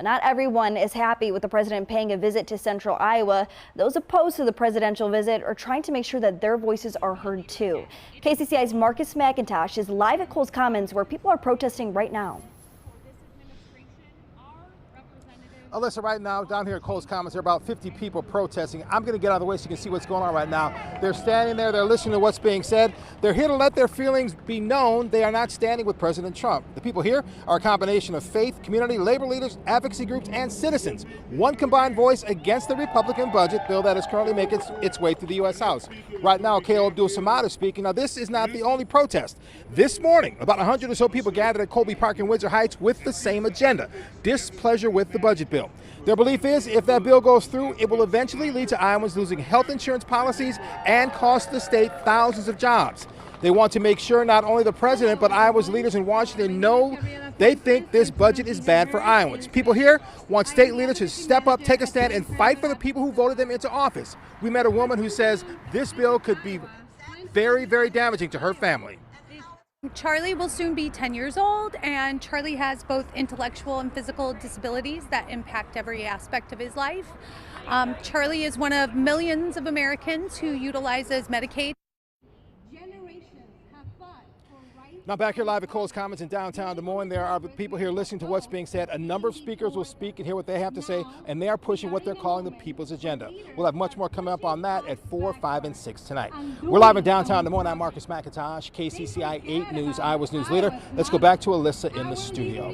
But not everyone is happy with the president paying a visit to central Iowa. Those opposed to the presidential visit are trying to make sure that their voices are heard too. KCCI's Marcus McIntosh is live at Coles Commons, where people are protesting right now. Alyssa, right now down here at Coles Commons, there are about 50 people protesting. I'm going to get out of the way so you can see what's going on right now. They're standing there, they're listening to what's being said. They're here to let their feelings be known. They are not standing with President Trump. The people here are a combination of faith, community, labor leaders, advocacy groups, and citizens. One combined voice against the Republican budget bill that is currently making its way through the U.S. House. Right now, K.O. Abdul-Samad is speaking. Now, this is not the only protest. This morning, about 100 or so people gathered at Colby Park in Windsor Heights with the same agenda: displeasure with the budget bill. Their belief is if that bill goes through, it will eventually lead to Iowans losing health insurance policies and cost the state thousands of jobs. They want to make sure not only the president, but Iowa's leaders in Washington know they think this budget is bad for Iowans. People here want state leaders to step up, take a stand, and fight for the people who voted them into office. We met a woman who says this bill could be very, very damaging to her family. Charlie will soon be 10 years old, and Charlie has both intellectual and physical disabilities that impact every aspect of his life. Charlie is one of millions of Americans who utilizes Medicaid. Now back here live at Coles Commons in downtown Des Moines, there are people here listening to what's being said. A number of speakers will speak and hear what they have to say, and they are pushing what they're calling the people's agenda. We'll have much more coming up on that at 4, 5, and 6 tonight. We're live in downtown Des Moines. I'm Marcus McIntosh, KCCI 8 News, Iowa's news leader. Let's go back to Alyssa in the studio.